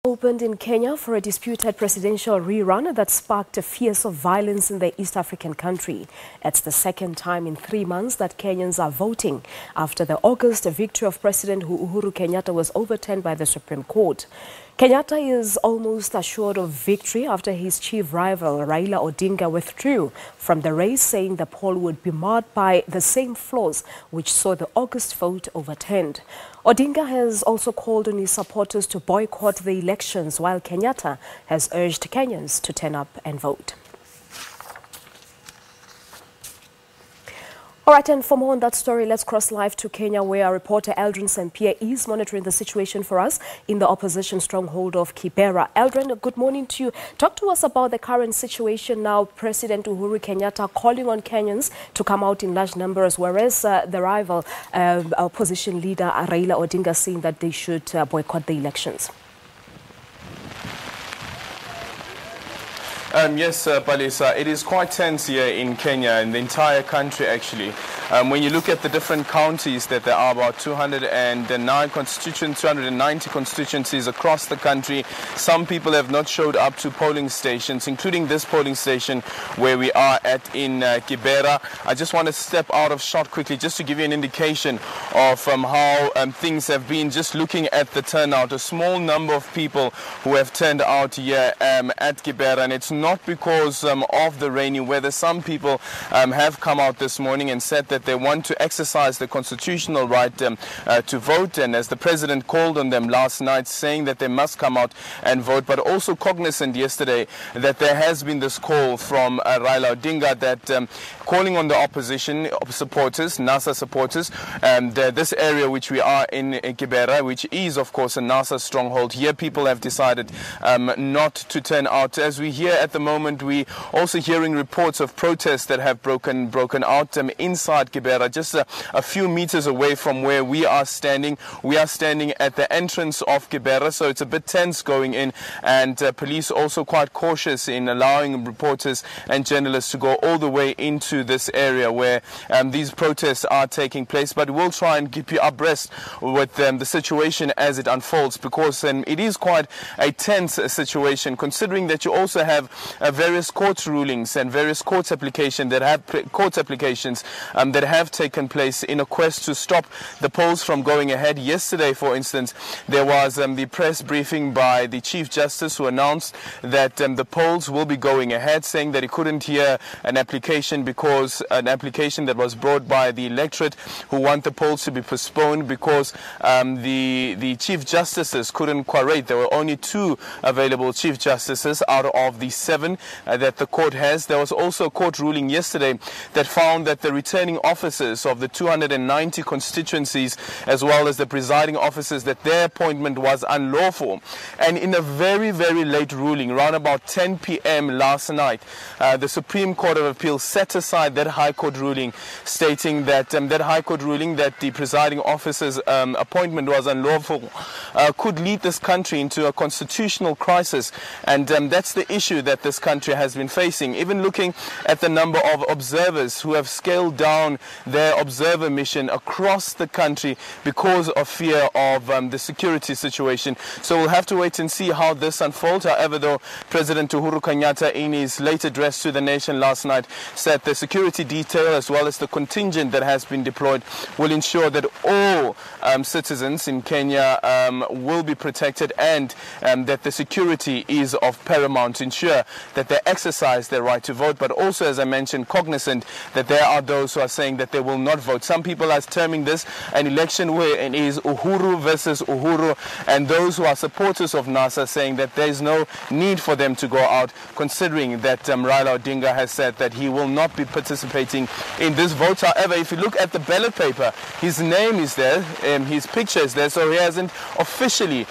Opened in Kenya for a disputed presidential rerun that sparked a fierce of violence in the East African country. It's the second time in 3 months that Kenyans are voting after the August victory of President Uhuru Kenyatta was overturned by the Supreme Court. Kenyatta is almost assured of victory after his chief rival Raila Odinga withdrew from the race, saying the poll would be marred by the same flaws which saw the August vote overturned. Odinga has also called on his supporters to boycott the elections, while Kenyatta has urged Kenyans to turn up and vote. All right, and for more on that story, let's cross live to Kenya, where our reporter Aldrin Sampear is monitoring the situation for us in the opposition stronghold of Kibera. Aldrin, good morning to you. Talk to us about the current situation now. President Uhuru Kenyatta calling on Kenyans to come out in large numbers, whereas the rival opposition leader Raila Odinga saying that they should boycott the elections. Yes, Palisa, it is quite tense here in Kenya, in the entire country actually. When you look at the different counties, that there are about 290 constituencies across the country. Some people have not showed up to polling stations, including this polling station where we are at in Kibera. I just want to step out of shot quickly just to give you an indication of how things have been. Just looking at the turnout, a small number of people who have turned out here at Kibera, and it's not because of the rainy weather. Some people have come out this morning and said that they want to exercise the constitutional right to vote, and as the president called on them last night, saying that they must come out and vote, but also cognizant yesterday that there has been this call from Raila Odinga that calling on the opposition supporters, NASA supporters, and this area which we are in Kibera, which is of course a NASA stronghold. Here people have decided not to turn out. As we hear at the moment, we also hearing reports of protests that have broken out inside Kibera, just a few meters away from where we are standing. We are standing at the entrance of Kibera, so it's a bit tense going in, and police also quite cautious in allowing reporters and journalists to go all the way into this area where these protests are taking place. But we'll try and keep you abreast with the situation as it unfolds, because it is quite a tense situation, considering that you also have various court rulings and various court applications that have taken place in a quest to stop the polls from going ahead. Yesterday, for instance, there was the press briefing by the Chief Justice, who announced that the polls will be going ahead, saying that he couldn't hear an application that was brought by the electorate who want the polls to be postponed because the Chief Justices couldn't quorate. There were only 2 available Chief Justices out of the 7 that the court has. There was also a court ruling yesterday that found that the returning officers of the 290 constituencies, as well as the presiding officers, that their appointment was unlawful. And in a very, very late ruling, around about 10 p.m. last night, the Supreme Court of Appeal set aside that High Court ruling, stating that that the presiding officer's appointment was unlawful, could lead this country into a constitutional crisis. And that's the issue that this country has been facing. Even looking at the number of observers who have scaled down their observer mission across the country because of fear of the security situation. So we'll have to wait and see how this unfolds. However, though, President Uhuru Kenyatta, in his late address to the nation last night, said the security detail as well as the contingent that has been deployed will ensure that all citizens in Kenya will be protected, and that the security is of paramount to ensure that they exercise their right to vote, but also, as I mentioned, cognizant that there are those who are saying that they will not vote. Some people are terming this an election where it is Uhuru versus Uhuru, and those who are supporters of NASA saying that there is no need for them to go out, considering that Raila Odinga has said that he will not be participating in this vote. However, if you look at the ballot paper, his name is there, his picture is there, so he hasn't officially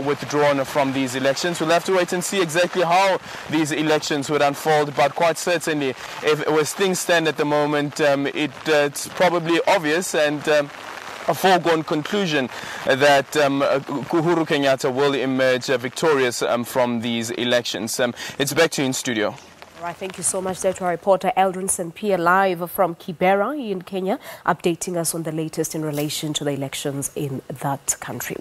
withdrawn from these elections. We'll have to wait and see exactly how these elections would unfold, but quite certainly, as things stand at the moment, it's probably obvious and a foregone conclusion that Uhuru Kenyatta will emerge victorious from these elections. It's back to you in studio. All right, thank you so much there to our reporter Aldrin Sampear, live from Kibera in Kenya, updating us on the latest in relation to the elections in that country.